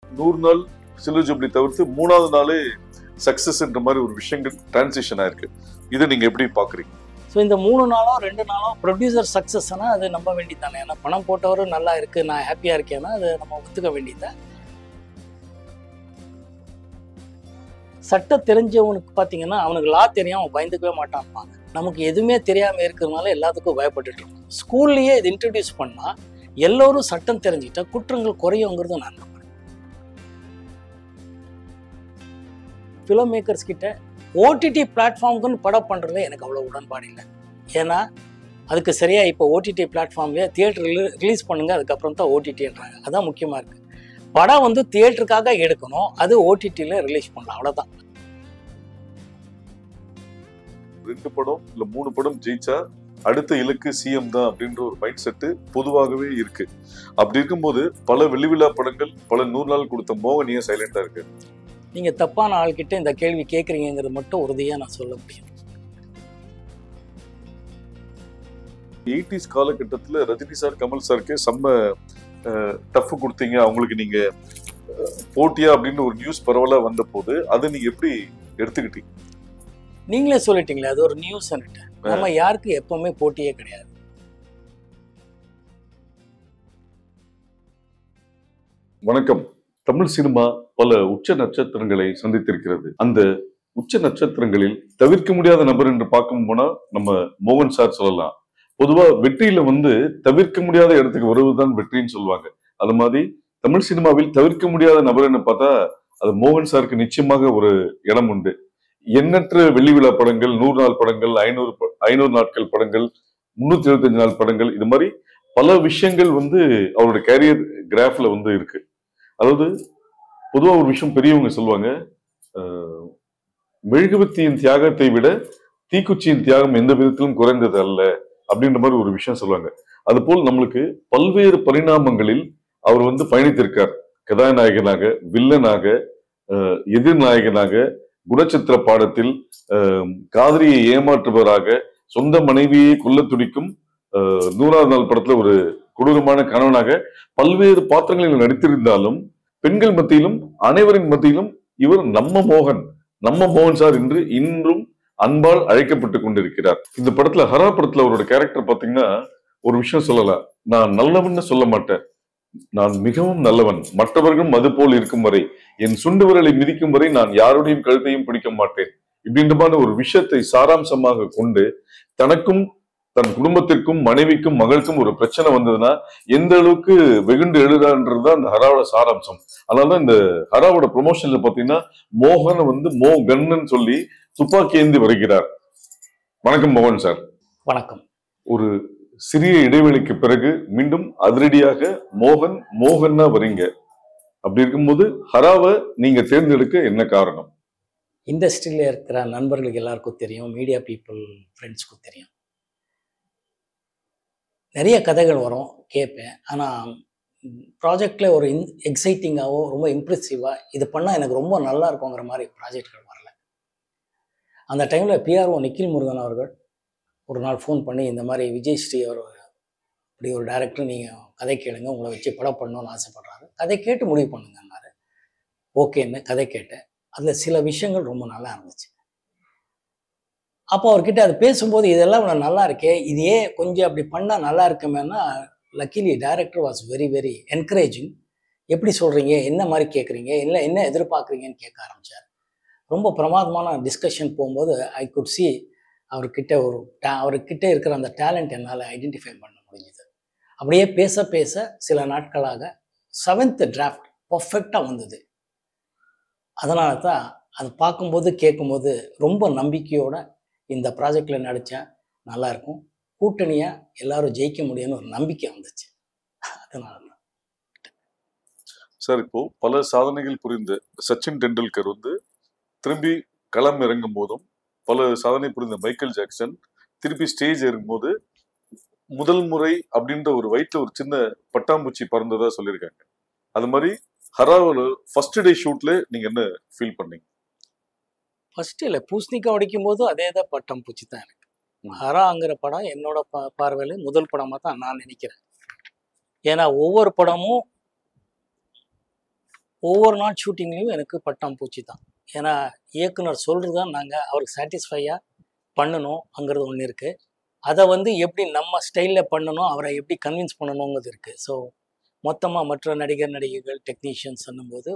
100 நாள் silver jubilee தவிர்த்து 3வது நாளே சக்சஸ்ன்ற மாதிரி ஒரு விஷயங்கள் டிரான்சிஷன் ஆயிருக்கு. இதை நீங்க எப்படி பாக்குறீங்க? ஸோ இந்த 3 நாளோ 2 நாளோ ப்ரொடியூசர் சக்ஸஸ்னா அது நம்ப வேண்டியதானே. ஏன்னா பணம் போட்டவரும் நல்லா இருக்கு, நான் ஹாப்பியா இருக்கேன்னா அது நம்ம ஒத்துக்க வேண்டியதுதான். சட்டம் தெரிஞ்சவனுக்கு பார்த்தீங்கன்னா அவனுக்கு லா தெரியும், அவன் பயந்துக்கவே மாட்டான்ப்பாங்க. நமக்கு எதுவுமே தெரியாமல் இருக்கிறதுனால எல்லாத்துக்கும் பயப்பட்டுட்டு இருக்கோம். ஸ்கூல்லையே இது இன்ட்ரடியூஸ் பண்ணால் எல்லோரும் சட்டம் தெரிஞ்சுக்கிட்டா குற்றங்கள் குறையுங்கிறது நான் நம்புறேன். ஃபிலிம் மேக்கர்ஸ் கிட்ட ஓடிடி பிளாட்ஃபார்முக்குன்னு படம் பண்ணுறதுல எனக்கு அவ்வளோ உடன்பாடு இல்லை. ஏன்னா அதுக்கு சரியாக இப்போ ஓடிடி பிளாட்ஃபார்ம்லேயே தியேட்டரில் ரிலீஸ் பண்ணுங்க, அதுக்கப்புறம் தான் ஓடிடின்றாங்க. அதான் முக்கியமாக இருக்குது. படம் வந்து தியேட்டருக்காக எடுக்கணும், அது ஓடிடியில் ரிலீஸ் பண்ணலாம், அவ்வளோதான். 2 படம் இல்ல 3 படம் ஜெயிச்சா அடுத்த இலக்கு சிஎம் தான் அப்படின்ற ஒரு மைண்ட் செட்டு பொதுவாகவே இருக்கு. அப்படி இருக்கும்போது பல வெள்ளிவிழா படங்கள் பல 100 நாள் கொடுத்த மோகன் ஏன் சைலண்டா இருக்கு? நீங்க தப்பான ஆள்கிட்ட இந்த கேள்வி கேட்குறீங்கிறது மட்டும் உறுதியா நான் சொல்ல முடியும். 80s காலகட்டத்தில் ரஜினி சார் கமல் சாருக்கு செம்ம டஃப் கொடுத்தீங்க, அவங்களுக்கு நீங்க போட்டியா அப்படின்னு ஒரு நியூஸ் பரவலா வந்த போது அதை நீங்க எப்படி எடுத்துக்கிட்டீங்க? நீங்களே சொல்லிட்டீங்களே அது ஒரு நியூஸ். நம்ம யாருக்கு எப்பவுமே போட்டியே கிடையாது. வணக்கம். தமிழ் சினிமா பல உச்ச நட்சத்திரங்களை சந்தித்திருக்கிறது. அந்த உச்ச நட்சத்திரங்களில் தவிர்க்க முடியாத நபர் என்று பார்க்கும் போனா நம்ம மோகன் சார் சொல்லலாம். பொதுவா வெற்றியில தவிர்க்க முடியாத இடத்துக்கு வருவதுதான் வெற்றின்னு சொல்லுவாங்க. அது மாதிரி தமிழ் சினிமாவில் தவிர்க்க முடியாத நபர்னு பார்த்தா அது மோகன் சாருக்கு நிச்சயமாக ஒரு இடம் உண்டு. எண்ணற்ற வெள்ளி விழா படங்கள், 100 நாள் படங்கள், 500 நாட்கள் படங்கள், 375 நாள் படங்கள், இது மாதிரி பல விஷயங்கள் அவருடைய கேரியர் கிராஃப்ல இருக்கு. அதாவது பொதுவா ஒரு விஷயம் பெரியவங்க சொல்லுவாங்க, மெழுகுவர்த்தியின் தியாகத்தை விட தீக்குச்சியின் தியாகம் எந்த விதத்திலும் குறைந்தது அல்ல அப்படின்ற மாதிரி ஒரு விஷயம் சொல்லுவாங்க. அது போல் நம்மளுக்கு பல்வேறு பரிணாமங்களில் அவர் பயணித்திருக்கார். கதாநாயகனாக, வில்லனாக, எதிர்நாயகனாக, குணச்சித்திர பாடத்தில் காதலியை ஏமாற்றுபவராக, சொந்த மனைவியை கொல்ல துடிக்கும் 100வது நாள் படத்துல ஒரு கொடூரமான கணவனாக பல்வேறு பாத்திரங்களில் நடித்திருந்தாலும் பெண்கள் மத்தியிலும் அனைவரின் மத்தியிலும் இவர் நம்ம மோகன் சார் என்று இன்றும் அன்பால் அழைக்கப்பட்டு கொண்டிருக்கிறார். இந்த படத்துல ஹரா படத்துல அவரோட கேரக்டர் பாத்தீங்கன்னா ஒரு விஷயம் சொல்லலாம். நான் நல்லவன்னு சொல்ல மாட்டேன், நான் மிகவும் நல்லவன், மற்றவர்களும் அது போல் இருக்கும் வரை, என் சுண்டு விரலை மிதிக்கும் வரை நான் யாருடையும் கழுத்தையும் பிடிக்க மாட்டேன் இப்படின்ற ஒரு விஷயத்தை சாராம்சமாக கொண்டு தனக்கும் தன் குடும்பத்திற்கும் மனைவிக்கும் மகளுக்கும் ஒரு பிரச்சனை வந்ததுன்னா எந்த அளவுக்கு வெகுண்டு எழுதான்றதுதான் இந்த ஹராவோட சாராம்சம். அதனாலதான் இந்த ஹராவோட ப்ரொமோஷன்ல பாத்தீங்கன்னா மோகன் மோகன்னு சொல்லி துப்பாக்கி ஏந்தி வருகிறார். வணக்கம் மோகன் சார். வணக்கம். ஒரு சிறிய இடைவெளிக்கு பிறகு மீண்டும் அதிரடியாக மோகன்னா வரீங்க. அப்படி இருக்கும்போது ஹராவை நீங்க தேர்ந்தெடுக்க என்ன காரணம்? இண்டஸ்ட்ரியில இருக்கிற நண்பர்களுக்கு எல்லாருக்கும் தெரியும், மீடியா பீப்புள் ஃப்ரெண்ட்ஸ்க்கும் தெரியும். நிறைய கதைகள் வரும், கேட்பேன். ஆனால் ப்ராஜெக்டில் ஒரு எக்ஸைட்டிங்காகவோ ரொம்ப இம்ப்ரெசிவாக இது பண்ணால் எனக்கு ரொம்ப நல்லா இருக்குங்கிற மாதிரி ப்ராஜெக்ட்கள் வரல. அந்த டைமில் பிஆர்ஓ நிக்கில் முருகன் அவர்கள் ஒரு நாள் ஃபோன் பண்ணி, இந்த மாதிரி விஜய் ஸ்ரீ அவர் இப்படி ஒரு டைரக்டர், நீங்கள் கதை கேளுங்க, உங்களை வச்சு படம் பண்ணணும்னு ஆசைப்படுறாரு, கதை கேட்டு முடிவு பண்ணுங்கன்னாரு. ஓகேன்னு கதை கேட்டேன். அதில் சில விஷயங்கள் ரொம்ப நல்லா இருந்துச்சு. அப்போ அவர்கிட்ட அது பேசும்போது இதெல்லாம் நல்லா இருக்கே, இதையே கொஞ்சம் அப்படி பண்ணால் நல்லா இருக்குமேனா, luckily director was very very encouraging. எப்படி சொல்கிறீங்க, என்ன மாதிரி கேட்குறீங்க, இல்லை என்ன எதிர்பார்க்குறீங்கன்னு கேட்க ஆரம்பித்தார். ரொம்ப பிரமாதமான டிஸ்கஷன் போகும்போது ஐ குட் சி அவர்கிட்ட இருக்கிற அந்த டேலண்ட் என்னால் ஐடென்டிஃபை பண்ண முடிஞ்சுது. அப்படியே பேச பேச சில நாட்களாக 7th டிராஃப்ட் பர்ஃபெக்டாக வந்தது. அதனால தான் அது பார்க்கும்போது கேட்கும்போது ரொம்ப நம்பிக்கையோட இந்த ப்ராஜெக்டில் நடித்தேன், நல்லாயிருக்கும், கூட்டணியாக எல்லாரும் ஜெயிக்க முடியும்னு ஒரு நம்பிக்கை வந்துச்சு. அதனால தான் சார், இப்போ பல சாதனைகள் புரிந்த சச்சின் டெண்டுல்கர் திரும்பி களம் இறங்கும் போதும், பல சாதனை புரிந்த மைக்கேல் ஜாக்சன் திருப்பி ஸ்டேஜ் இறங்கும்போது முதல் முறை அப்படின்ற ஒரு வயிற்றுல ஒரு சின்ன பட்டாம்பூச்சி பறந்ததா சொல்லியிருக்காங்க. அது மாதிரி ஹராவோட ஃபர்ஸ்ட் டே ஷூட்ல நீங்க என்ன ஃபீல் பண்ணீங்க? ஃபர்ஸ்ட் இல்லை, பூசணிக்காய் உடைக்கும் போது அதே தான் பட்டம் பூச்சி தான் எனக்கு. ஹராங்கிற படம் என்னோட பார்வையில் முதல் படமாக தான் நான் நினைக்கிறேன். ஏன்னா ஒவ்வொரு படமும் ஒவ்வொரு நாள் ஷூட்டிங்லேயும் எனக்கு பட்டாம்பூச்சி தான். ஏன்னா இயக்குனர் சொல்கிறது தான் நாங்கள் அவருக்கு சாட்டிஸ்ஃபையாக பண்ணணுங்கிறது ஒன்று இருக்குது. அதை வந்து எப்படி நம்ம ஸ்டைலில் பண்ணணும், அவரை எப்படி கன்வின்ஸ் பண்ணணுங்கிறது இருக்குது. ஸோ மொத்தமாக மற்ற நடிகர் நடிகைகள் டெக்னீஷியன்ஸ் சொல்லும்போது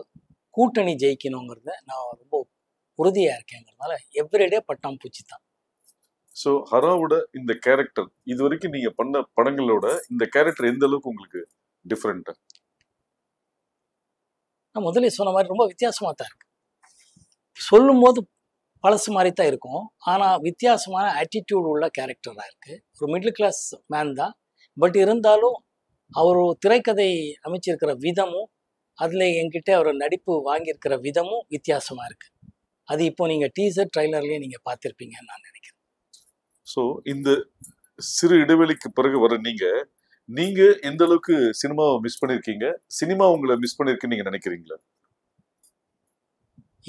கூட்டணி ஜெயிக்கணுங்கிறத நான் ரொம்ப உறுதியாக இருக்கேங்கிறதுனால எவ்ரிடே பட்டாம்பூச்சி தான். ஸோ ஹராவோட இந்த கேரக்டர் இது வரைக்கும் நீங்க பண்ண படங்களோட இந்த கேரக்டர் எந்த அளவுக்கு உங்களுக்கு டிஃப்ரெண்ட்? நான் முதலே சொன்ன மாதிரி ரொம்ப வித்தியாசமாக தான் இருக்கு. சொல்லும்போது பழசு மாதிரி தான் இருக்கும், ஆனால் வித்தியாசமான ஆட்டிடியூட் உள்ள கேரக்டராக இருக்குது. ஒரு மிடில் கிளாஸ் மேன் தான், பட் இருந்தாலும் அவர் திரைக்கதை அமைச்சிருக்கிற விதமும் அதில் என்கிட்ட அவர் நடிப்பு வாங்கியிருக்கிற விதமும் வித்தியாசமாக இருக்குது. அது இப்போ நீங்கள் டீசர் ட்ரைலர்லேயே நீங்கள் பார்த்துருப்பீங்கன்னு நான் நினைக்கிறேன். ஸோ இந்த சிறு இடைவெளிக்கு பிறகு வர நீங்க எந்த அளவுக்கு சினிமாவை மிஸ் பண்ணிருக்கீங்க, சினிமா உங்களை மிஸ் பண்ணிருக்குன்னு நீங்க நினைக்கிறீங்களா?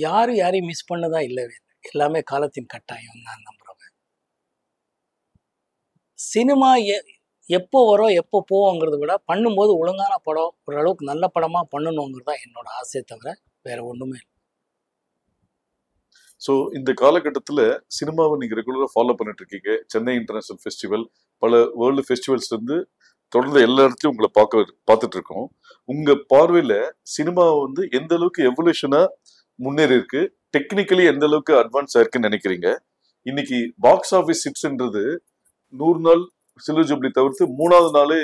யாரையும் மிஸ் பண்ணதா இல்லவே இல்லை. எல்லாமே காலத்தின் கட்டாயம் நான் நம்புறேன். சினிமா எப்போ வரும் எப்போ போவோங்கிறத விட பண்ணும்போது ஒழுங்கான படம், ஓரளவுக்கு நல்ல படமாக பண்ணணுங்கிறது தான் என்னோட ஆசை, தவிர வேற ஒன்றுமே இல்லை. ஸோ இந்த காலகட்டத்தில் சினிமாவை நீங்கள் ரெகுலராக ஃபாலோ பண்ணிட்டு இருக்கீங்க. சென்னை இன்டர்நேஷனல் ஃபெஸ்டிவல், பல வேர்ல்டு ஃபெஸ்டிவல்ஸ் வந்து தொடர்ந்து எல்லா இடத்துலையும் உங்களை பார்த்துட்டு இருக்கோம். உங்கள் பார்வையில் சினிமா வந்து எந்த அளவுக்கு எவல்யூஷனாக முன்னேறி இருக்கு, டெக்னிக்கலி எந்த அளவுக்கு அட்வான்ஸ் ஆயிருக்குன்னு நினைக்கிறீங்க? இன்னைக்கு பாக்ஸ் ஆஃபீஸ் ஹிட்ஸ்ன்றது 100 நாள் சில்வர் ஜூப்ளி தவிர்த்து 3வது நாளே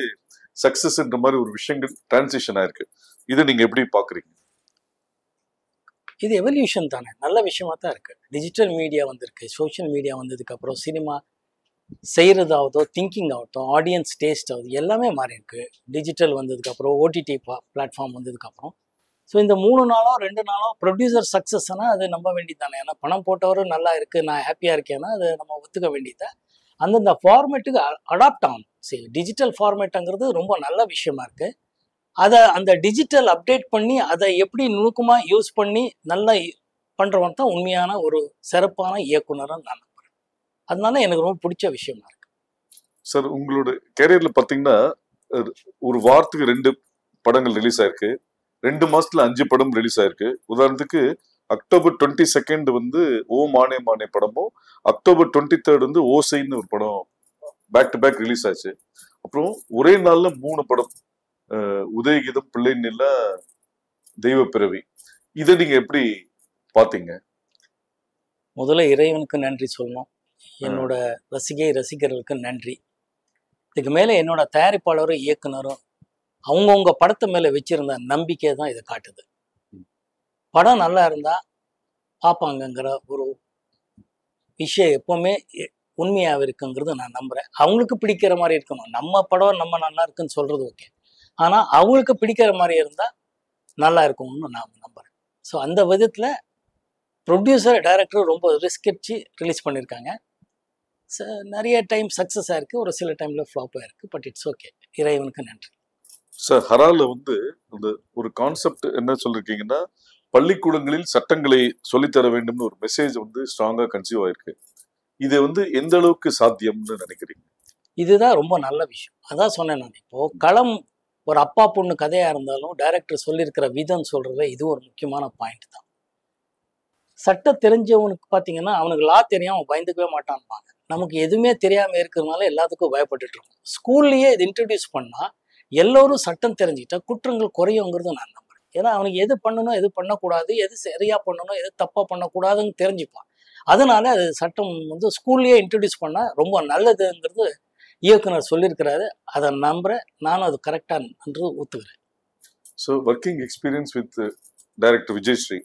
சக்சஸ்ன்ற மாதிரி ஒரு விஷயங்கள் டிரான்சிஷன் ஆயிருக்கு. இதை நீங்க எப்படி பாக்குறீங்க? இது எவல்யூஷன் தானே, நல்ல விஷயமா தான் இருக்கு. டிஜிட்டல் மீடியா வந்திருக்கு, சோஷியல் மீடியா வந்ததுக்கு அப்புறம் சினிமா செய்யறதாவதோ, திங்கிங் ஆகட்டும், ஆடியன்ஸ் டேஸ்ட் ஆகுது, எல்லாமே மாறி இருக்கு. டிஜிட்டல் வந்ததுக்கு அப்புறம், ஓடிடி பிளாட்ஃபார்ம் வந்ததுக்கு அப்புறம். ஸோ இந்த 3 நாளோ 2 நாளோ ப்ரொடியூசர் சக்ஸஸ்னா அது நம்ப வேண்டியது தானே. ஏன்னா பணம் போட்டவரும் நல்லா இருக்கு, நான் ஹாப்பியா இருக்கேன்னா அது நம்ம ஒத்துக்க வேண்டியது. அந்தந்த ஃபார்மேட்டுக்கு அடாப்ட் ஆகணும். சரி, டிஜிட்டல் ஃபார்மேட்டுங்கிறது ரொம்ப நல்ல விஷயமா இருக்கு. அதை அந்த டிஜிட்டல் அப்டேட் பண்ணி அதை எப்படி நுணுக்கமாக யூஸ் பண்ணி நல்லா பண்ணுறவன் தான் உண்மையான ஒரு சிறப்பான இயக்குனராக நான் நம்புறேன். அதனால எனக்கு ரொம்ப பிடிச்ச விஷயமா இருக்கு. சார், உங்களோட கேரியர்ல பார்த்தீங்கன்னா ஒரு வாரத்துக்கு 2 படங்கள் ரிலீஸ் ஆயிருக்கு, 2 மாசத்துல 5 படம் ரிலீஸ் ஆயிருக்கு. உதாரணத்துக்கு அக்டோபர் 22 வந்து ஓ மானே மானே படமும், அக்டோபர் 23 வந்து ஓசைன்னு ஒரு படம் பேக் டு பேக் ரிலீஸ் ஆச்சு. அப்புறம் ஒரே நாள்ல 3 படம், உதயகீதம், பிள்ளை நிலா, தெய்வ பிறவி. இதை நீங்க எப்படி பாத்தீங்க? முதல்ல இறைவனுக்கு நன்றி சொல்லணும், என்னோட ரசிகர்களுக்கு நன்றி. இதுக்கு மேல என்னோட தயாரிப்பாளரும் இயக்குனரும் அவங்கவுங்க படத்தை மேல வச்சிருந்த நம்பிக்கை தான் இதை காட்டுது. படம் நல்லா இருந்தா பார்ப்பாங்கங்கிற ஒரு விஷயம் எப்பவுமே உண்மையாக இருக்குங்கிறது நான் நம்புறேன். அவங்களுக்கு பிடிக்கிற மாதிரி இருக்கணும். நம்ம படம் நம்ம நல்லா இருக்குன்னு சொல்றது ஓகே, ஆனா அவங்களுக்கு பிடிக்கிற மாதிரி இருந்தா நல்லா இருக்கும்னு நான் நம்புறேன். ஸோ அந்த விதத்துல ப்ரொடியூசர் டைரக்டர் ரொம்ப ரிஸ்க் எடுத்து ரிலீஸ் பண்ணியிருக்காங்க. நிறைய டைம் சக்ஸஸ் ஆயிருக்கு, ஒரு சில டைம்ல ஃப்ளாப் ஆயிருக்கு. பட் இட்ஸ் ஓகே, இறைவனுக்கு நன்றி. சார், ஹரால வந்து அந்த ஒரு கான்செப்ட் என்ன சொல்லிருக்கீங்கன்னா, பள்ளிக்கூடங்களில் சட்டங்களை சொல்லித்தர வேண்டும்னு ஒரு மெசேஜ் வந்து ஸ்ட்ராங்கா கன்சீவ் ஆயிருக்கு. இது வந்து எந்த அளவுக்கு சாத்தியம்னு நினைக்கிறீங்க? இதுதான் ரொம்ப நல்ல விஷயம். அதான் சொன்னேன் நான். இப்போ களம் ஒரு அப்பா பொண்ணு கதையா இருந்தாலும் டைரக்டர் சொல்லியிருக்கிற விதம் சொல்றதுல இது ஒரு முக்கியமான பாயிண்ட் தான். சட்டம் தெரிஞ்சவனுக்கு பார்த்தீங்கன்னா அவனுக்கு லா தெரியும், அவன் பயந்துக்கவே மாட்டான்பாங்க. நமக்கு எதுவுமே தெரியாம இருக்கிறதுனால எல்லாத்துக்கும் பயப்பட்டுட்டு இருக்கோம். ஸ்கூல்லையே இது இன்ட்ரடியூஸ் பண்ணா எல்லோரும் சட்டம் தெரிஞ்சுக்கிட்டா குற்றங்கள் குறையுங்கிறது நான் நம்புறேன். ஏன்னா அவனுக்கு எது பண்ணணும், எது பண்ணக்கூடாது, எது சரியா பண்ணணும், எது தப்பா பண்ணக்கூடாதுன்னு தெரிஞ்சுப்பான். அதனால அது சட்டம் வந்து ஸ்கூல்லையே இன்ட்ரடியூஸ் பண்ணா ரொம்ப நல்லதுங்கிறது இயக்குனர் சொல்லியிருக்கிறாரு. அதை நம்புறேன், நானும் அது கரெக்டா என்று ஒத்துக்கிறேன். So working experience with director Vijayasri,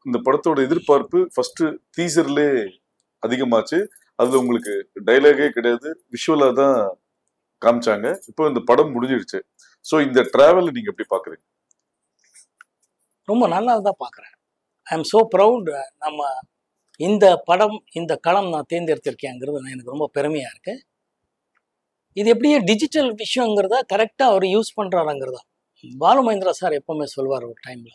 இந்த படத்தோட எதிர்பார்ப்பு ஃபர்ஸ்ட் டீசர்லே அதிகமாச்சு. அதுல உங்களுக்கு டைலாகே கிடையாது, விஷுவலா தான் காமிச்சாங்க. இப்போ இந்த படம் முடிஞ்சிடுச்சு. ஸோ இந்த டிராவல் நீங்க எப்படி பாக்குறீங்க? ரொம்ப நல்லா தான் பார்க்குறேன். I am so proud. நம்ம இந்த படம், இந்த களம் நான் தேர்ந்தெடுத்திருக்கேங்கிறது எனக்கு ரொம்ப பெருமையா இருக்கு. இது எப்படியே டிஜிட்டல் விஷயங்கிறத கரெக்டாக அவர் யூஸ் பண்ணுறாருங்கிறதா. பாலு மகேந்திரா சார் எப்பவுமே சொல்வார், ஒரு டைம்ல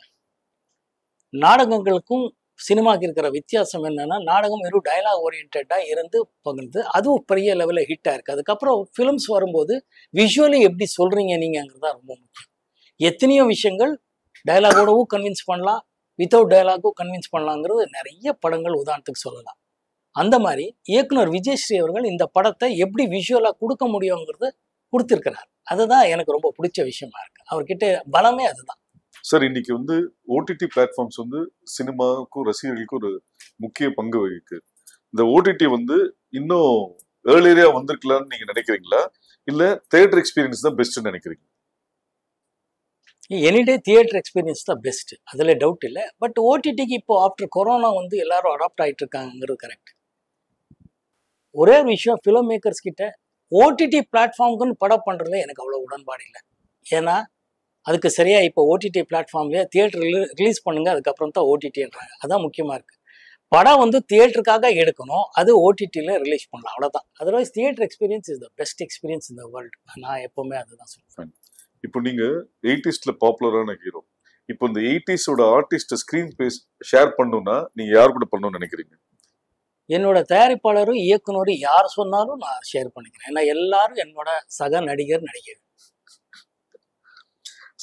நாடகங்களுக்கும் சினிமாவுக்கு இருக்கிற வித்தியாசம் என்னன்னா, நாடகம் வெறும் டயலாக் ஓரியன்டாக இருந்து பகிர்ந்து அதுவும் பெரிய லெவலில் ஹிட் ஆயிருக்கு. அதுக்கப்புறம் ஃபிலிம்ஸ் வரும்போது விஷுவலி எப்படி சொல்றீங்க நீங்கிறதா ரொம்ப முக்கியம். எத்தனையோ விஷயங்கள் டயலாகோடவும் கன்வின்ஸ் பண்ணலாம், வித்தவுட் டயலாகும் கன்வின்ஸ் பண்ணலாங்கிறது நிறைய படங்கள் உதாரணத்துக்கு சொல்லலாம். அந்த மாதிரி இயக்குனர் விஜயஸ்ரீ அவர்கள் இந்த படத்தை எப்படி விஷுவலாக கொடுக்க முடியுங்கிறது கொடுத்துருக்கிறார். அதுதான் எனக்கு ரொம்ப பிடிச்ச விஷயமா இருக்கு. அவர்கிட்ட பலமே அதுதான். சார், இன்னைக்கு வந்து ஓடிடி பிளாட்ஃபார்ம்ஸ் வந்து சினிமாவுக்கும் ரசிகர்களுக்கும் ஒரு முக்கிய பங்கு வகிக்கு. இந்த ஓடிடி வந்து இன்னும் ஏர்லியரா வந்திருக்கலாம்னு நீங்க நினைக்கிறீங்களா, இல்ல தியேட்டர் எக்ஸ்பீரியன்ஸ் தான் பெஸ்ட்னு நினைக்கிறீங்க? எனிடே தியேட்டர் எக்ஸ்பீரியன்ஸ் தான் பெஸ்ட், அதுல டவுட் இல்லை. பட் ஓடிடிக்கு இப்போ ஆஃப்டர் கொரோனா வந்து எல்லாரும் அடாப்ட் ஆகிட்டு இருக்காங்கிறது கரெக்ட். ஒரே ஒரு விஷயம், ஃபிலிம் மேக்கர்ஸ் கிட்ட ஓடிடி பிளாட்ஃபார்முக்குன்னு படம் பண்ணுறதுல எனக்கு அவ்வளோ உடன்பாடு இல்லை. ஏன்னா அதுக்கு சரியா இப்போ ஓடிடி பிளாட்ஃபார்ம்லேயே தியேட்டர் ரிலீஸ் பண்ணுங்க, அதுக்கப்புறம் தான் ஓடிடின்றாங்க. அதான் முக்கியமாக இருக்குது. படம் வந்து தியேட்டருக்காக எடுக்கணும், அது ஓடிடியில் ரிலீஸ் பண்ணலாம், அவ்வளோதான். Otherwise theatre experience is the best experience in the world. நான் எப்போவுமே அதுதான் சொல்லுவேன். இப்போ நீங்க 80s பாப்புலரான ஹீரோ, இப்போ இந்த 80s artist screen space share பண்ணணும்னா நீங்க யார் கூட பண்ணணும்னு நினைக்கிறீங்க? என்னோட தயாரிப்பாளரும் இயக்குனரும் யார் சொன்னாலும் நான் ஷேர் பண்ணிக்கிறேன். ஏன்னா எல்லாரும் என்னோட சக நடிகர் நடிகர்.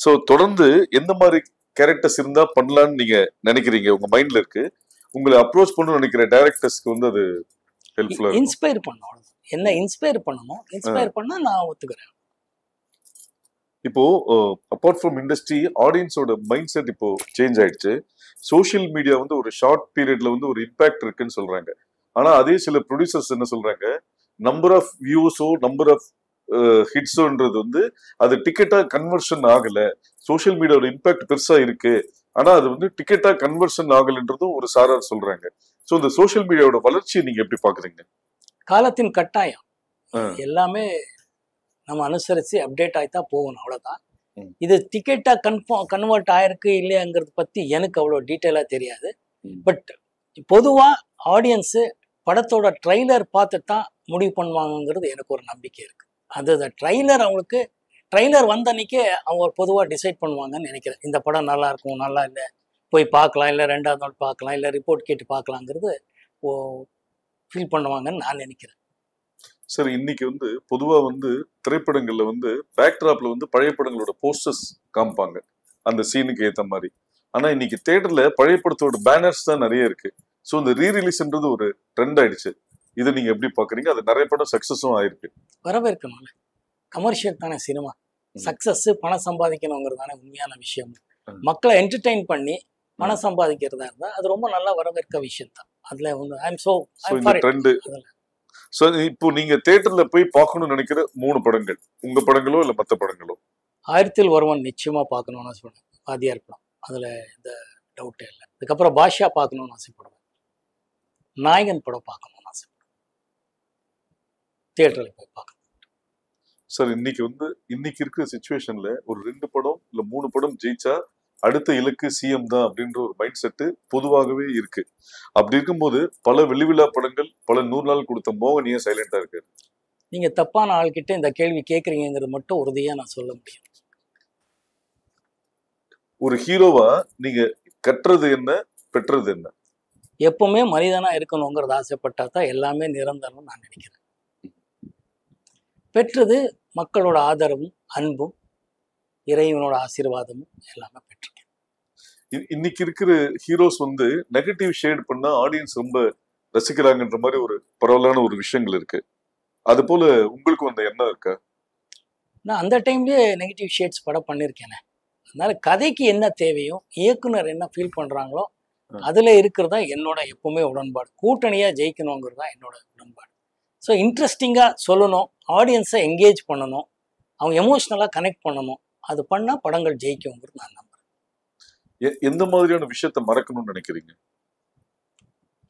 ஸோ தொடர்ந்து எந்த மாதிரி கேரக்டர்ஸ் இருந்தா பண்ணலாம்னு நீங்க நினைக்கிறீங்க, உங்க மைண்ட்ல இருக்கு? உங்களை அப்ரோச் பண்ணணும்னு நினைக்கிற டைரக்டர்ஸ்க்கு வந்து அது ஹெல்ப்ஃபுல்லா இருக்கும். இன்ஸ்பயர் பண்ணணும், என்ன இன்ஸ்பயர் பண்ணணும். இன்ஸ்பயர் பண்ணா நான் ஒத்துக்கிறேன். இப்போ அப்பார்ட் ஃப்ரம் இண்டஸ்ட்ரி, ஆடியன்ஸோட மைண்ட் செட் இப்போ சேஞ்ச் ஆயிடுச்சு. சோஷியல் மீடியா வந்து ஒரு ஷார்ட் பீரியட்ல வந்து ஒரு இம்பாக்ட் இருக்குன்னு சொல்றாங்க. ஆனா அதே சில ப்ரொடியூசர்ஸ் என்ன சொல்றாங்க, நம்பர் ஆஃப் வியூஸோ நம்பர் ஆஃப் ஹிட்ஸோன்றது வந்து அது டிக்கெட்டா கன்வர்ஷன் ஆகல. சோஷியல் மீடியாவோட இம்பாக்ட் பெருசா இருக்கு, ஆனா அது வந்து டிக்கெட்டா கன்வர்ஷன் ஆகலன்றதும் ஒரு சாரார் சொல்றாங்க. ஸோ இந்த சோஷியல் மீடியாவோட வளர்ச்சியை நீங்க எப்படி பாக்குறீங்க? காலத்தின் கட்டாயம், எல்லாமே நம்ம அனுசரித்து அப்டேட் ஆகித்தான் போகணும், அவ்வளோதான். இது டிக்கெட்டாக கன்வெர்ட் ஆயிருக்கு இல்லையாங்கிறது பற்றி எனக்கு அவ்வளோ டீட்டெயிலாக தெரியாது. பட் பொதுவாக ஆடியன்ஸு படத்தோட ட்ரைலர் பார்த்து தான் முடிவு பண்ணுவாங்கங்கிறது எனக்கு ஒரு நம்பிக்கை இருக்குது. அது ட்ரைலர் அவங்களுக்கு ட்ரைலர் வந்த அன்னைக்கே அவங்க பொதுவாக டிசைட் பண்ணுவாங்கன்னு நினைக்கிறேன். இந்த படம் நல்லா இருக்கும், நல்லா இல்லை, போய் பார்க்கலாம், இல்லை ரெண்டாவது நாள் பார்க்கலாம், இல்லை ரிப்போர்ட் கேட்டு பார்க்கலாங்கிறது ஃபீல் பண்ணுவாங்கன்னு நான் நினைக்கிறேன். சார், இன்னைக்கு வந்து பொதுவா வந்து திரைப்படங்கள்ல வந்து பேக்ட்ராப்ல வந்து பழைய படங்களோட போஸ்டர்ஸ் காமிப்பாங்க அந்த சீனுக்கு ஏத்த மாதிரி. ஆனா இன்னைக்கு தியேட்டர்ல பழைய படத்தோட பேனர்ஸ் தான் நிறைய இருக்கு. ஸோ இந்த ரீரிலீஸ்ன்றது ஒரு ட்ரெண்ட் ஆயிடுச்சு. இதை நீங்க எப்படி பாக்குறீங்க? அது நிறைய படம் சக்சஸும் ஆயிருக்கு. வரவேற்கணும், கமர்ஷியல் தானே சினிமா. சக்சஸ் பணம் சம்பாதிக்கணுங்கிறது தானே உண்மையான விஷயம். மக்களை என்டர்டெயின் பண்ணி பணம் சம்பாதிக்கிறதா இருந்தா அது ரொம்ப நல்லா வரவேற்க விஷயம் தான். அதுல வந்து ஸோ இப்போ நீங்க தியேட்டர்ல போய் பார்க்கணும்னு நினைக்கிற 3 படங்கள், உங்க படங்களோ இல்ல மற்ற படங்களோ? 1000ல் ஒருவன் நிச்சயமா பார்க்கணும்னு ஆசைப்படுவேன், வாத்தியார் படம், அதுல இந்த டவுட்டே இல்லை. அதுக்கப்புறம் பாஷா பார்க்கணும்னு ஆசைப்படுவேன், நாயகன் படம் பார்க்கணும்னு ஆசைப்படுவேன், தியேட்டர்ல போய் பார்க்கணும். சார், இன்னைக்கு இருக்கிற சிச்சுவேஷன்ல ஒரு 2 படம் இல்ல 3 படம் ஜெயிச்சா அடுத்த இலக்கு சிஎம் தான் அப்படின்ற ஒரு மைண்ட் செட்டு பொதுவாகவே இருக்கு. அப்படி இருக்கும்போது பல வெளிவிழா படங்கள், பல 100 நாள் கொடுத்த மோகன் ஏன் சைலண்டா இருக்கு? நீங்க தப்பான ஆள்கிட்ட இந்த கேள்வி கேட்குறீங்கிறது மட்டும் உறுதியா நான் சொல்ல முடியும். ஒரு ஹீரோவா நீங்க கற்றது என்ன, பெற்றது என்ன? எப்பவுமே மனிதனா இருக்கணுங்கிறது ஆசைப்பட்டா தான் எல்லாமே நிரந்தரம் நான் நினைக்கிறேன். பெற்றது மக்களோட ஆதரவும் அன்பும் இறைவனோட ஆசீர்வாதமும் எல்லாமே பெற்றிருக்கேன். இன்னைக்கு இருக்கிற ஹீரோஸ் வந்து நெகட்டிவ் ஷேட் பண்ணா ஆடியன்ஸ் ரொம்ப ரசிக்கிறாங்கன்ற மாதிரி ஒரு பரவலான ஒரு விஷயங்கள் இருக்கு. அது போல உங்களுக்கு அந்த எண்ணம் இருக்கா? நான் அந்த டைம்லயே நெகட்டிவ் ஷேட்ஸ் படம் பண்ணியிருக்கேனே. அதனால கதைக்கு என்ன தேவையோ, இயக்குனர் என்ன ஃபீல் பண்றாங்களோ அதுல இருக்கிறதா என்னோட எப்பவுமே உடன்பாடு. கூட்டணியா ஜெயிக்கணுங்கிறது தான் என்னோட உடன்பாடு. ஸோ இன்ட்ரெஸ்டிங்கா சொல்லணும், ஆடியன்ஸை என்கேஜ் பண்ணணும், அவங்க எமோஷ்னலா கனெக்ட் பண்ணணும். அது பண்ணா படங்கள் ஜெயிக்குங்கிறது நான் நம்புறேன். எந்த மாதிரியான விஷயத்த மறக்கணும்னு நினைக்கிறீங்க?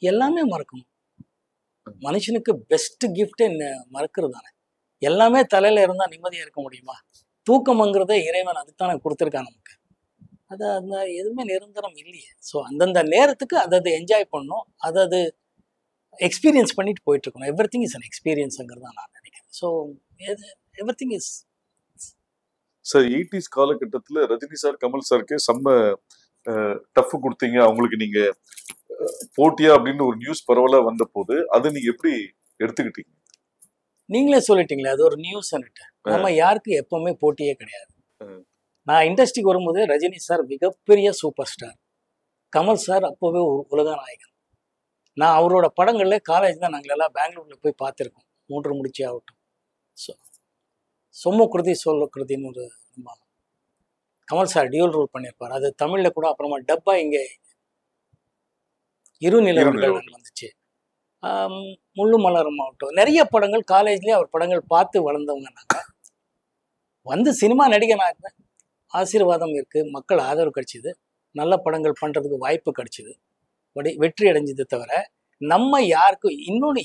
எல்லாமே மறக்கணும். மனுஷனுக்கு பெஸ்ட் கிஃப்ட் மறக்கிறது தானே. எல்லாமே தலையில இருந்தா நிம்மதியா இருக்க முடியுமா? தூக்கம்ங்கிறதே இறைவன் அதுதானே கொடுத்துருக்கான் நமக்கு. அது அந்த எதுவுமே நிரந்தரம் இல்லையே. ஸோ அந்தந்த நேரத்துக்கு அதை என்ஜாய் பண்ணணும், அதை எக்ஸ்பீரியன்ஸ் பண்ணிட்டு போயிட்டு இருக்கணும். எவ்ரி திங் இஸ் அன் எக்ஸ்பீரியன்ஸுங்கிறது தான் நான் நினைக்கிறேன். So every thing is. Sir, 80s காலகட்டத்தில் ரஜினி சார், கமல் சாருக்கு செம்ம டஃப் கொடுத்தீங்க. அவங்களுக்கு நீங்க போட்டியா அப்படின்னு ஒரு நியூஸ் பரவலா வந்த போது அதை நீங்க எப்படி எடுத்துக்கிட்டீங்க? நீங்களே சொல்லிட்டீங்களே, அது ஒரு நியூஸ். நம்ம யாருக்கு எப்பவுமே போட்டியே கிடையாது. நான் இண்டஸ்ட்ரிக்கு வரும்போது ரஜினி சார் மிகப்பெரிய சூப்பர் ஸ்டார், கமல் சார் அப்போவே ஒரு உலக நாயகன். நான் அவரோட படங்கள்ல காலேஜ் தான் நாங்கள் எல்லாம் பெங்களூர்ல போய் பார்த்துருக்கோம். 3 முடிச்சு ஆகட்டும், சொம்மு குருதி சொல்ல குருதின்னு ஒரு கமல் சார் டியூல் ரோல் பண்ணியிருப்பார். அது தமிழ்ல கூட அப்புறமா டப்பா இங்கே இரு நிலவர்கள் வந்துச்சு. முள்ளு மலரும் ஆகட்டும், நிறைய படங்கள் காலேஜ்லேயே அவர் படங்கள் பார்த்து வளர்ந்தவங்க. நாங்கள் வந்து சினிமா நடிகனாக ஆசீர்வாதம் இருக்குது, மக்கள் ஆதரவு கிடைச்சிது, நல்ல படங்கள் பண்ணுறதுக்கு வாய்ப்பு கிடைச்சிது, வெற்றி அடைஞ்சது. தவிர நம்ம யாருக்கும் இன்னொன்று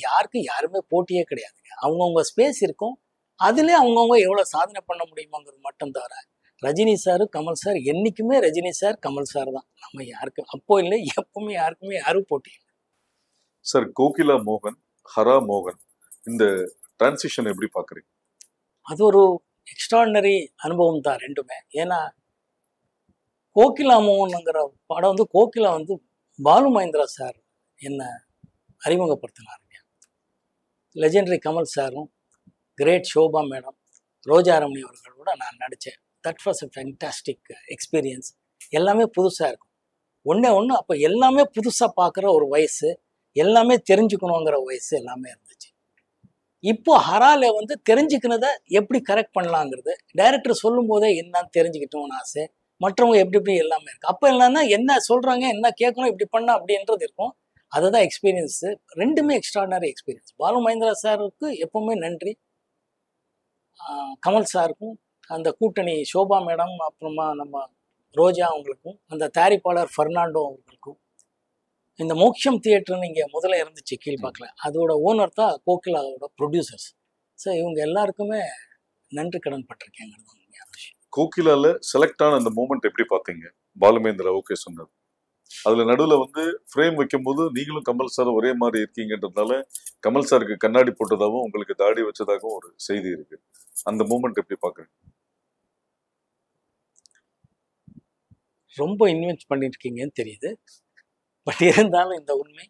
யாருமே போட்டியே கிடையாதுங்க. அவங்கவுங்க ஸ்பேஸ் இருக்கும், அதுலேயே அவங்கவுங்க எவ்வளோ சாதனை பண்ண முடியுமாங்கிறது மட்டும். தவிர ரஜினி சார் கமல் சார் என்றைக்குமே ரஜினி சார் கமல் சார் தான். நம்ம யாருக்கும் அப்போ இல்லை, எப்பவுமே யாருக்குமே யாரும் போட்டி இல்லை. சார் கோகிலா மோகன், ஹரா மோகன், இந்த டிரான்சிஷன் எப்படி பார்க்குறீங்க? அது ஒரு எக்ஸ்ட்ராடினரி அனுபவம் தான் ரெண்டுமே. ஏன்னா கோகிலா மோகன்ங்கிற படம் வந்து கோகிலா வந்து பாலு மகேந்திரா சார் என்ன அறிமுகப்படுத்தினாருங்க. லெஜெண்டரி கமல் சாரும் கிரேட் ஷோபா மேடம், ரோஜா ரமணி அவர்களோட நான் நடித்தேன். That was a fantastic experience. எல்லாமே புதுசாக இருக்கும். ஒன்று அப்போ எல்லாமே புதுசாக பார்க்குற ஒரு வயசு, எல்லாமே தெரிஞ்சுக்கணுங்கிற வயசு எல்லாமே இருந்துச்சு. இப்போ ஹரால வந்து தெரிஞ்சுக்கினதை எப்படி கரெக்ட் பண்ணலாங்கிறது டைரக்டர் சொல்லும் போதே என்னன்னு தெரிஞ்சுக்கிட்டோம்னு ஆசை. மற்றவங்க எப்படி எல்லாமே இருக்கு. அப்போ என்னன்னா என்ன சொல்றாங்க, என்ன கேட்கணும், இப்படி பண்ணா அப்படின்றது இருக்கும். அதுதான் எக்ஸ்பீரியன்ஸு. ரெண்டுமே எக்ஸ்ட்ராடினரி எக்ஸ்பீரியன்ஸ். பாலு மகேந்திரா சாருக்கு எப்பவுமே நன்றி, கமல் சாருக்கும், அந்த கூட்டணி ஷோபா மேடம், அப்புறமா நம்ம ரோஜா அவங்களுக்கும், அந்த தயாரிப்பாளர் ஃபெர்னாண்டோ அவர்களுக்கும். இந்த மோக்ஷம் தியேட்டர்னு இங்கே முதல்ல இருந்துச்சு கீழ்பாக்கில், அதோட ஓனர் தான் கோகிலாவோட ப்ரொடியூசர்ஸ். ஸோ இவங்க எல்லாருக்குமே நன்றி கடன் பட்டிருக்கேங்கிறது உண்மையான விஷயம். கோகிலால செலக்ட் ஆன அந்த மூமெண்ட் எப்படி பார்த்தீங்க? பாலுமேந்திரா ஓகே சொன்னது, அதுல நடுவில் வந்து ஃப்ரேம் வைக்கும் போது நீங்களும் கமல் சார் ஒரே மாதிரி இருக்கீங்கன்றதுனால கமல் சாருக்கு கண்ணாடி போட்டதாகவும் உங்களுக்கு தாடி வச்சதாகவும் ஒரு செய்தி இருக்கு. அந்த மூமெண்ட் எப்படி பார்க்குறீங்க? ரொம்ப இன்வெஸ்ட் பண்ணிட்டு இருக்கீங்கன்னு தெரியுது, பட் இருந்தாலும் இந்த உண்மை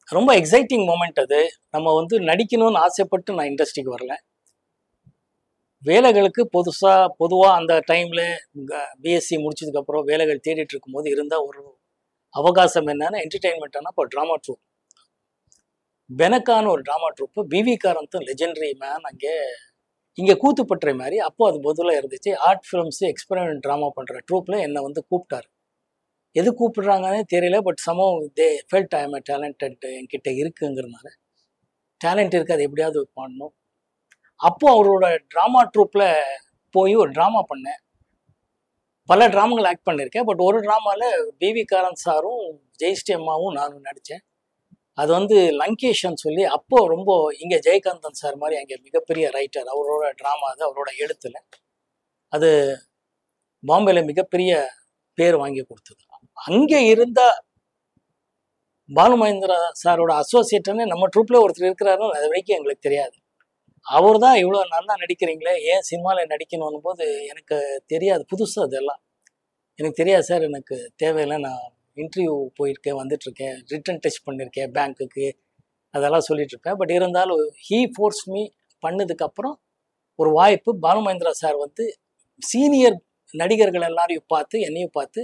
ரொம்ப எக்ஸைட்டிங் மூமெண்ட். அது நம்ம வந்து நடிக்கணும்னு ஆசைப்பட்டு நான் இண்டஸ்ட்ரிக்கு வரல. வேலைகளுக்கு பொதுவாக அந்த டைமில் பிஎஸ்சி முடிச்சதுக்கப்புறம் வேலைகள் தேடிட்டு இருக்கும்போது இருந்தால் ஒரு அவகாசம் என்னன்னா என்டர்டெயின்மெண்ட்டானா இப்போ ட்ராமா ட்ரூப், பெனக்கான ஒரு ட்ராமா ட்ரூப்பு, பிவி காரந்தும் லெஜெண்டரி மேன் இங்கே கூத்துப்பட்டுற மாதிரி அப்போ அது பொதுவாக இருந்துச்சு. ஆர்ட் ஃபிலிம்ஸு எக்ஸ்பெரிமெண்ட் ட்ராமா பண்ணுற ட்ரூப்பில் என்னை வந்து கூப்பிட்டாரு. எது கூப்பிடுறாங்கன்னே தெரியல, பட் சமம் they felt I am a talented, என்கிட்ட இருக்குங்கிறதுனால டேலண்ட் இருக்குது, அது எப்படியாவது பண்ணணும். அப்போது அவரோட ட்ராமா ட்ரூப்பில் போய் ஒரு ட்ராமா பண்ணேன். பல ட்ராமாங்கள் ஆக்ட் பண்ணியிருக்கேன், பட் ஒரு ட்ராமாவில் பிவி காரந்த் சாரும் ஜெயஸ்ரீ அம்மாவும் நானும் நடித்தேன். அது வந்து லங்கேஷன் சொல்லி, அப்போது ரொம்ப இங்கே ஜெயகாந்தன் சார் மாதிரி அங்கே மிகப்பெரிய ரைட்டர், அவரோட ட்ராமா அது, அவரோட எழுத்துல அது பாம்பேல மிகப்பெரிய பேர் வாங்கி கொடுத்தது. அங்கே இருந்த பாலு மகேந்திரா சாரோட அசோசியேட்டுன்னு நம்ம ட்ரூப்பில் ஒருத்தர் இருக்கிறாருன்னு அது வரைக்கும் எங்களுக்கு தெரியாது. அவர் தான் இவ்வளோ நல்லா நடிக்கிறீங்களே, ஏன் சினிமாவில் நடிக்கணும் போது எனக்கு தெரியாது, புதுசாக அதெல்லாம் எனக்கு தெரியாது சார், எனக்கு தேவையில்லை, நான் இன்டர்வியூ போயிருக்கேன், வந்துட்டுருக்கேன், ரிட்டன் டெஸ்ட் பண்ணியிருக்கேன் பேங்க்குக்கு, அதெல்லாம் சொல்லிகிட்ருப்பேன். பட் இருந்தாலும் ஹீ ஃபோர்ஸ் மீ பண்ணதுக்கப்புறம் ஒரு வாய்ப்பு. பாலு மகேந்திரா சார் வந்து சீனியர் நடிகர்கள் எல்லாரையும் பார்த்து என்னையும் பார்த்து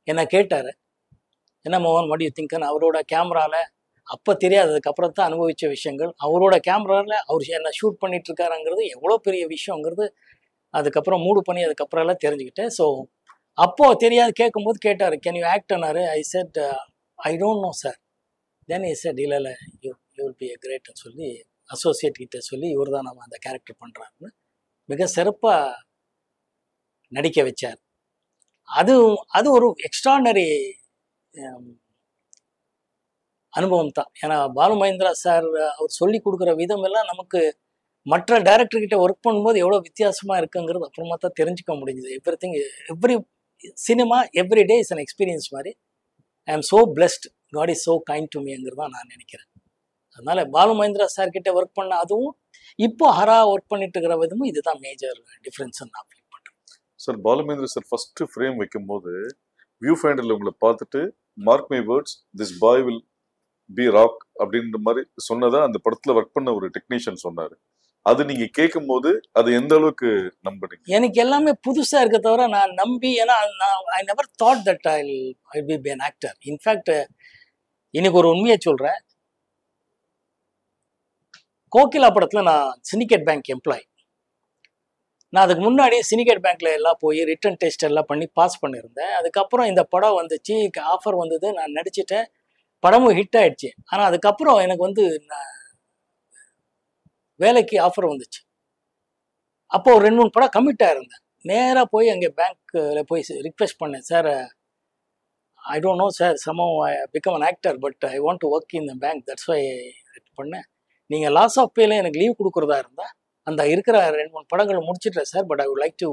என்னை கேட்டார், என்ன மோகன் வாட் யூ திங்க்னு. அவரோட கேமராவில் அப்போ தெரியாது, அதுக்கப்புறம் தான் அனுபவித்த விஷயங்கள். அவரோட கேமராவில் அவர் என்ன ஷூட் பண்ணிட்டு இருக்காருங்கிறது எவ்வளோ பெரிய விஷயங்கிறது அதுக்கப்புறம் மூடு பண்ணி அதுக்கப்புறம் எல்லாம் தெரிஞ்சுக்கிட்டேன். ஸோ அப்போது தெரியாது, கேட்கும்போது கேட்டார், கேன் யூ ஆக்ட்னாரு. I said I don't know sir. Then I said இல்லை யூ வில் பி எ கிரேட்னு சொல்லி அசோசியேட் கிட்ட சொல்லி இவர் தான் நம்ம அந்த கேரக்டர் பண்ணுறாருன்னு மிக சிறப்பாக நடிக்க வச்சார். அது ஒரு எக்ஸ்ட்ராடனரி அனுபவம் தான். ஏன்னா பாலு மகேந்திரா சார் அவர் சொல்லி கொடுக்குற விதம் எல்லாம் நமக்கு மற்ற டைரக்டர்கிட்ட ஒர்க் பண்ணும்போது எவ்வளோ வித்தியாசமாக இருக்குங்கிறது அப்புறமா தான் தெரிஞ்சுக்க முடிஞ்சுது. Every cinema every day is an experience மாதிரி. I am so blessed, God is so kind to மீங்கிறது தான் நான் நினைக்கிறேன். அதனால பாலு மகேந்திரா சார் கிட்ட ஒர்க் பண்ண அதுவும் இப்போ ஹரா ஒர்க் பண்ணிட்டு இருக்கிற விதமும் இதுதான் மேஜர் டிஃப்ரென்ஸ் நான் ஃபீல் பண்ணுறேன். Sir Balu Mahendra sir first frame வைக்கும்போது வியூ ஃபைண்டரில் உங்களை பார்த்துட்டு mark my words this boy will be rock அப்படின்ற மாதிரி சொன்னதா அந்த படத்தில் ஒர்க் பண்ண ஒரு டெக்னீஷியன் சொன்னார். அது நீங்க கேட்கும் போது அது எந்த அளவுக்கு நம்புறீங்க? எனக்கு எல்லாமே புதுசா இருக்க தவிர நான் நம்பி, ஏன்னா I never thought that I be an actor. In fact இன்னைக்கு ஒரு உண்மையை சொல்றேன். கோகிலா படத்துல நான் சிண்டிகேட் பேங்க் எம்ப்ளாய். நான் அதுக்கு முன்னாடி சிண்டிகேட் பேங்க்ல எல்லாம் போய் ரிட்டன் டெஸ்ட் எல்லாம் பண்ணி பாஸ் பண்ணியிருந்தேன். அதுக்கப்புறம் இந்த படம் வந்துச்சு, ஆஃபர் வந்தது, நான் நடிச்சிட்டேன். படமும் ஹிட் ஆயிடுச்சு. ஆனா அதுக்கப்புறம் எனக்கு வந்து வேலைக்கு ஆஃபர் வந்துச்சு. அப்போ ஒரு 2-3 படம் கமிட் ஆயிருந்தேன். நேராக போய் அங்கே பேங்க்கில் போய் ரிக்வெஸ்ட் பண்ணேன். Sir, I don't know sir, somehow I become an actor but I want to work in the bank, that's why பண்ணேன். நீங்கள் லாஸ் ஆஃப் பேல எனக்கு லீவ் கொடுக்குறதா இருந்தால் அந்த இருக்கிற 2-3 படங்களை முடிச்சிட்டேன் sir, but I would like to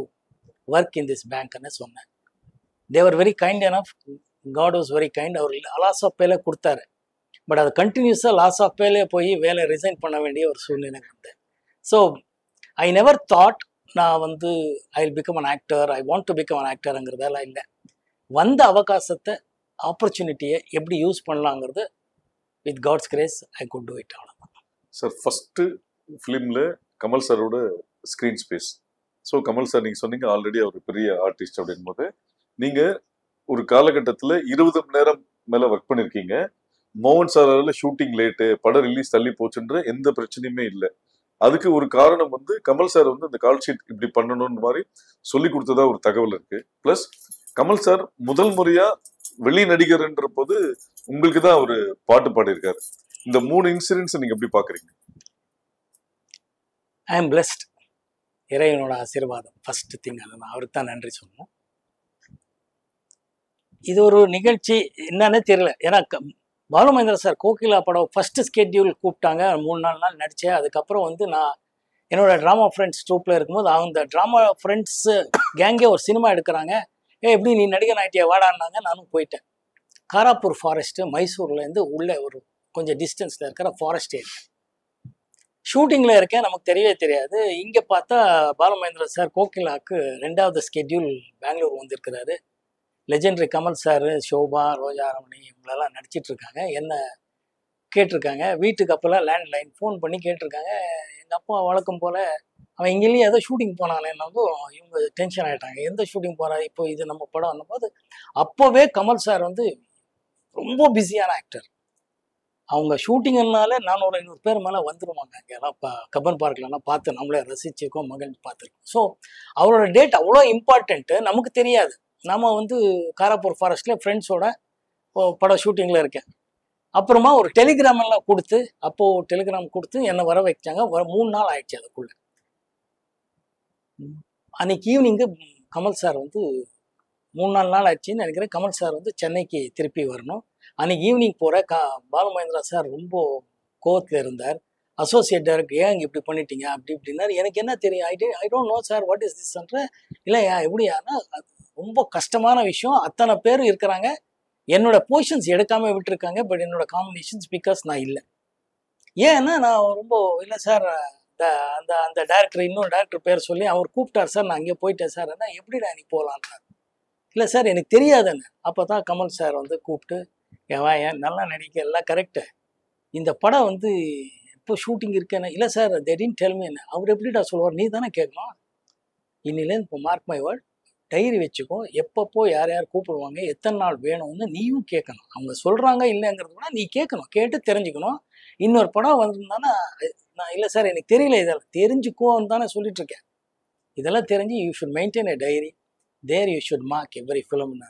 work in this பேங்க்னு சொன்னேன். They were very kind enough, God was very kind. அவர் லாஸ் ஆஃப் பேல கொடுத்தாரு. பட் அது கண்டினியூஸாக லாஸ் ஆஃப் பேலே போய் வேலை ரிசைன் பண்ண வேண்டிய ஒரு சூழ்நிலை வந்தேன். ஸோ ஐ நெவர் தாட் நான் வந்து I will become an actor, I want to become an ஆக்டருங்கிறதெல்லாம் இல்லை. வந்த அவகாசத்தை, ஆப்பர்ச்சுனிட்டியை எப்படி யூஸ் பண்ணலாங்கிறது with God's grace I could do it. அவ்வளோதான் சார். ஃபர்ஸ்ட் ஃபிலிமில் கமல் சாரோட screen space. So Kamal sir நீங்கள் சொன்னீங்க ஆல்ரெடி அவர் பெரிய ஆர்டிஸ்ட் அப்படின் போது, நீங்கள் ஒரு காலகட்டத்தில் 20 மணி நேரம் மேலே ஒர்க் பண்ணியிருக்கீங்க. மோகன் சாரால ஷூட்டிங் லேட்டு, படம் ரிலீஸ் தள்ளி போச்சுன்ற எந்த பிரச்சனையுமே இல்லை. அதுக்கு ஒரு காரணம் வந்து கமல் சார் வந்து அந்த கால் ஷீட் இப்படி பண்ணணும்னு மாதிரி சொல்லி கொடுத்ததா ஒரு தகவல் இருக்கு. பிளஸ் கமல் சார் முதல் முறையா வெளி நடிகர்ன்ற போது உங்களுக்கு தான் ஒரு பாட்டு பாடியிருக்காரு. இந்த 3 இன்சிடென்ட்ஸ் நீங்க எப்படி பாக்குறீங்க? I am blessed. இறைவனோட ஆசீர்வாதம் ஃபர்ஸ்ட் திங். அதை நான் அவருக்கு தான் நன்றி சொல்லணும். இது ஒரு நிகழ்ச்சி என்னன்னே தெரியல. ஏன்னா பாலுமகேந்திரா சார் கோகிலா படம் ஃபர்ஸ்ட் ஸ்கெட்யூல் கூப்பிட்டாங்க. 3-4 நாள் நடித்தேன். அதுக்கப்புறம் வந்து நான் என்னோட ட்ராமா ஃப்ரெண்ட்ஸ் ட்ரூப்பில் இருக்கும்போது அந்த ட்ராமா ஃப்ரெண்ட்ஸ் கேங்கே ஒரு சினிமா எடுக்கிறாங்க. எப்படி நீ நடிகர் ஆகிட்டியா வாடான்னாங்க. நானும் போயிட்டேன். காராப்பூர் ஃபாரஸ்ட்டு, மைசூர்லேருந்து உள்ளே ஒரு கொஞ்சம் டிஸ்டன்ஸில் இருக்கிற ஃபாரஸ்ட் ஏரியா. ஷூட்டிங்கில் இருக்கேன், நமக்கு தெரியவே தெரியாது. இங்கே பார்த்தா பாலுமகேந்திரா சார் கோகிலாவுக்கு 2வது ஸ்கெட்யூல் பெங்களூர் வந்திருக்கிறாரு. லெஜெண்டரி கமல் சார், ஷோபா, ரோஜா ரமணி இவங்களெல்லாம் நடிச்சிட்டு இருக்காங்க. என்ன கேட்டிருக்காங்க. வீட்டுக்கு அப்போல்லாம் லேண்ட்லைன் ஃபோன் பண்ணி கேட்டிருக்காங்க. எங்கள் அப்பா வழக்கம் போல் அவன் இங்கேயும் ஏதோ ஷூட்டிங் போனானேன்னதும் இவங்க டென்ஷன் ஆகிட்டாங்க. எந்த ஷூட்டிங் போகிறா, இப்போ இது நம்ம படம் அனும்போது அப்போவே கமல் சார் வந்து ரொம்ப பிஸியான ஆக்டர். அவங்க ஷூட்டிங்னால 400-500 பேர் மேலே வந்துடுவாங்க. அங்கெல்லாம் கப்பன் பார்க்லலாம் பார்த்து நம்மளே ரசிச்சிருக்கோம், மகிழ்ந்து பார்த்துருக்கோம். ஸோ அவரோட டேட் அவ்வளோ இம்பார்ட்டண்ட்டு, நமக்கு தெரியாது. நம்ம வந்து காராப்பூர் ஃபாரஸ்ட்டில் ஃப்ரெண்ட்ஸோட படம் ஷூட்டிங்கில் இருக்கேன். அப்புறமா ஒரு டெலிகிராம் எல்லாம் கொடுத்து, அப்போது டெலிகிராம் கொடுத்து என்னை வர வச்சாங்க. 3 நாள் ஆயிடுச்சு அதுக்குள்ளே. அன்னைக்கு ஈவினிங்கு கமல் சார் வந்து 3-4 நாள் ஆயிடுச்சுன்னு நினைக்கிறேன். கமல் சார் வந்து சென்னைக்கு திருப்பி வரணும். அன்னைக்கு ஈவினிங் போகிற பாலுமகேந்திரா சார் ரொம்ப கோவத்தில் இருந்தார். அசோசியேட் டைரக்டர், ஏன் இங்கே இப்படி பண்ணிட்டீங்க அப்படி இப்படின்னாரு. எனக்கு என்ன தெரியும், I don't know sir what is திஸ்ன்ற. இல்லையா எப்படியானா ரொம்ப கஷ்டமான விஷயம். அத்தனை பேர் இருக்கிறாங்க, என்னோட பொசிஷன்ஸ் எடுக்காமல் விட்டுருக்காங்க. பட் என்னோட காம்பினேஷன்ஸ் பிகாஸ் நான் இல்லை. ஏன்னா நான் ரொம்ப இல்லை சார், அந்த அந்த டேரக்டர் இன்னொரு டேரக்டர் பேர் சொல்லி அவர் கூப்பிட்டார் சார், நான் அங்கே போயிட்டேன் சார். என்ன எப்படிடா நீ போகலான்றார். இல்லை சார் எனக்கு தெரியாதுன்னு. அப்போ தான் கமல் சார் வந்து கூப்பிட்டு, ஏன் நல்லா நடிக்க எல்லாம் கரெக்டு, இந்த படம் வந்து இப்போ ஷூட்டிங் இருக்கேன்னு. இல்லை sir they didn't tell me. என்ன அவர் எப்படிடா சொல்லுவார், நீ தானே கேட்கணும். இன்னிலேருந்து இப்போ மார்க் மை வேர்ட், டைரி வச்சுக்கோ, எப்பப்போ யார் யார் கூப்பிடுவாங்க, எத்தனை நாள் வேணும்னு நீயும் கேட்கணும். அவங்க சொல்கிறாங்க இல்லைங்கிறது கூட நீ கேட்கணும், கேட்டு தெரிஞ்சுக்கணும். இன்னொரு படம் வந்திருந்தானா நான் இல்லை சார் எனக்கு தெரியல, இதெல்லாம் தெரிஞ்சுக்கோன்னு தானே சொல்லிட்டு இருக்கேன். இதெல்லாம் தெரிஞ்சு you should maintain a diary, there you should mark every ஃபிலிம்னா.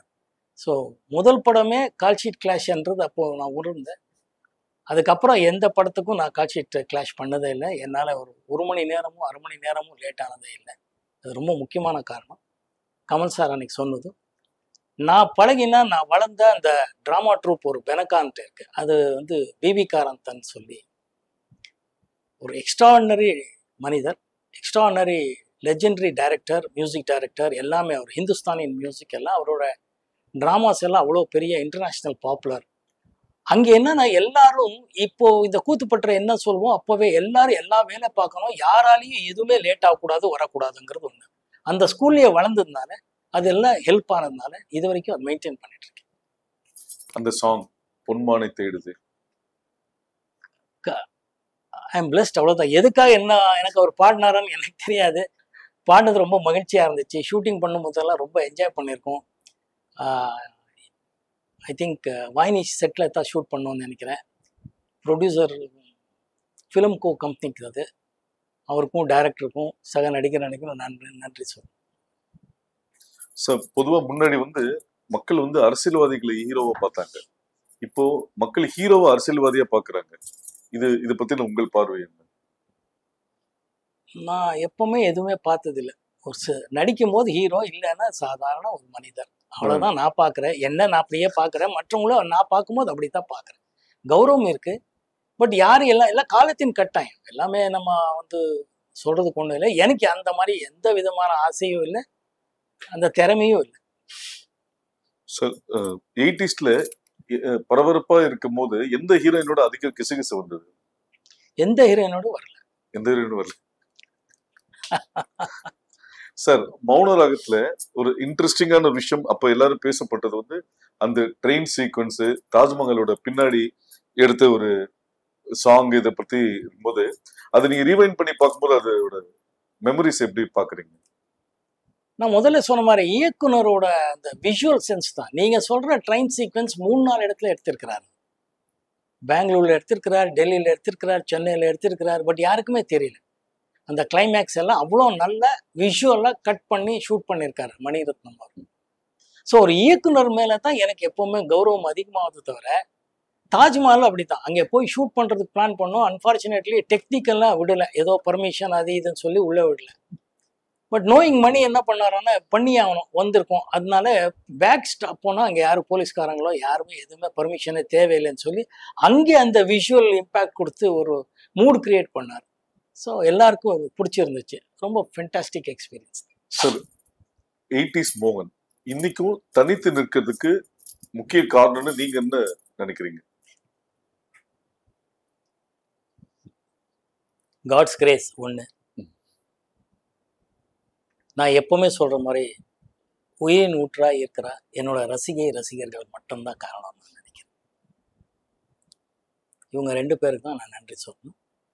ஸோ முதல் படமே கால்ஷீட் கிளாஷ்ன்றது அப்போது நான் உணர்ந்தேன். அதுக்கப்புறம் எந்த படத்துக்கும் நான் கால்ஷீட் கிளாஷ் பண்ணதே இல்லை. என்னால் ஒரு மணி நேரமும் 1/2 மணி நேரமும் லேட் ஆனதே இல்லை. அது ரொம்ப முக்கியமான காரணம். கமல் சார் அன்னைக்கு சொன்னது. நான் பழகினா நான் வளர்ந்த அந்த ட்ராமா ட்ரூப் ஒரு பெனகான்ட்டு இருக்கு. அது வந்து பிவி காரந்தன் சொல்லி ஒரு எக்ஸ்ட்ராடினரி மனிதர், extraordinary legendary director, music director, எல்லாமே அவர் ஹிந்துஸ்தானின் மியூசிக் எல்லாம் அவரோட ட்ராமாஸ் எல்லாம் அவ்வளோ பெரிய இன்டர்நேஷ்னல் பாப்புலர். அங்கே என்னன்னா எல்லாரும் இப்போ இந்த கூத்துப்பற்ற என்ன சொல்லுவோம், அப்போவே எல்லாரும் எல்லா வேலை பார்க்கணும், யாராலையும் எதுவுமே லேட் ஆகக்கூடாது, வரக்கூடாதுங்கிறது ஒன்று. அந்த ஸ்கூல்லையே வளர்ந்ததுனால அதெல்லாம் ஹெல்ப் ஆனதுனால இது வரைக்கும் அது மெயின்டைன் பண்ணிட்டு இருக்கேன். அந்த சாங் பொன்மானை தேடுது, ஐ எம் பிளஸ்ட், அவ்வளோதான். எதுக்காக என்ன எனக்கு அவர் பாடினாரான்னு எனக்கு தெரியாது. பாடினது ரொம்ப மகிழ்ச்சியாக இருந்துச்சு. ஷூட்டிங் பண்ணும்போதெல்லாம் ரொம்ப என்ஜாய் பண்ணியிருக்கோம். ஐ திங்க் வாய்னி செட்டில் தான் ஷூட் பண்ணோன்னு நினைக்கிறேன். ப்ரொடியூசர் ஃபிலிம் கோ கம்பெனிக்கு அது. அவருக்கும் டைரக்டருக்கும் சக நடிகரும் நன்றி சார். சார் பொதுவா முன்னாடி வந்து மக்கள் வந்து அரசியல்வாதிகளை ஹீரோவா பார்த்தாங்க. இப்போ மக்கள் ஹீரோவா அரசியல்வாதியா பாக்குறாங்க. இது பத்தின உங்கள் பார்வை என்ன? நான் எப்பவுமே எதுவுமே பார்த்ததில்லை. ஒரு நடிக்கும் போது ஹீரோ, இல்லைன்னா சாதாரண ஒரு மனிதர், அவ்வளோதான் நான் பார்க்குறேன். என்ன நான் அப்படியே பார்க்குறேன், மற்றவங்களும் நான் பார்க்கும்போது அப்படித்தான் பார்க்குறேன். கௌரவம் இருக்கு, பட் யாரும் எல்லாம் காலத்தின் கட்டாயம். எல்லாமே நம்ம வந்து சொல்றதுக்கு ஒன்றும் இல்லை. எனக்கு அந்த மாதிரி எந்த விதமான ஆசையும் இல்லை, அந்த திறமையும் இல்லை. சார் 80ஸ்ல பரபரப்பா இருக்கும் போது எந்த ஹீரோயினோட அதிக கிசுகிசு வந்தது? எந்த ஹீரோயினோட வரல. எந்த ஹீரோயினும் வரல. சார் மௌன ராகத்துல ஒரு இன்ட்ரெஸ்டிங்கான ஒரு விஷயம் அப்ப எல்லாரும் பேசப்பட்டது வந்து அந்த ட்ரெயின் சீக்வன்ஸ், தாஜ்மஹாலோட பின்னாடி எடுத்த ஒரு சாங். இதை பத்தி இருக்கும்போது அதை நீங்க ரீவைண்ட் பண்ணி பார்க்கும்போது அதோட மெமரிஸ் எப்படி பாக்குறீங்க? நான் முதல்ல சொன்ன மாதிரி இயக்குனரோட அந்த விஷுவல் சென்ஸ் தான். நீங்க சொல்ற ட்ரெயின் சீக்வன்ஸ் 3-4 இடத்துல எடுத்திருக்கிறார். பெங்களூர்ல எடுத்திருக்கிறார், டெல்லியில எடுத்திருக்கிறார், சென்னையில எடுத்திருக்கிறார். பட் யாருக்குமே தெரியல. அந்த கிளைமேக்ஸ் எல்லாம் அவ்வளோ நல்ல விஷுவலாக கட் பண்ணி ஷூட் பண்ணியிருக்காரு மணிரத்னம் அவர். ஸோ ஒரு இயக்குனர் மேலே தான் எனக்கு எப்போவுமே கௌரவம் அதிகமாகுது தவிர, தாஜ்மஹால் அப்படி தான். அங்கே போய் ஷூட் பண்ணுறதுக்கு பிளான் பண்ணோம். அன்ஃபார்ச்சுனேட்லி டெக்னிக்கெல்லாம் விடலை. ஏதோ பர்மிஷன் அது இதுன்னு சொல்லி உள்ளே விடல. பட் நோயிங் மணி என்ன பண்ணாரோன்னா பண்ணி ஆகணும், வந்திருக்கோம். அதனால பேக் ஸ்டாப் போனால் அங்கே யாரும் போலீஸ்காரங்களோ யாருமே எதுவுமே பர்மிஷனே தேவையில்லைன்னு சொல்லி அங்கே அந்த விஷுவல் இம்பேக்ட் கொடுத்து ஒரு மூட் கிரியேட் பண்ணார். ஸோ எல்லாருக்கும் அது பிடிச்சிருந்துச்சு. ரொம்ப ஃபென்டாஸ்டிக் எக்ஸ்பீரியன்ஸ். சார் 80s மோகன் இன்னைக்கும் தனித்து நிற்கிறதுக்கு முக்கிய காரணம்னு நீங்க என்ன நினைக்கிறீங்க? காட்ஸ் கிரேஸ் ஒன்று. நான் எப்பவுமே சொல்ற மாதிரி உயிரின் ஊற்றா இருக்கிற என்னோட ரசிகர்கள் மட்டும்தான் காரணம் நான் நினைக்கிறேன். இவங்க 2 பேருக்கு தான் நான் நன்றி சொல்லணும்.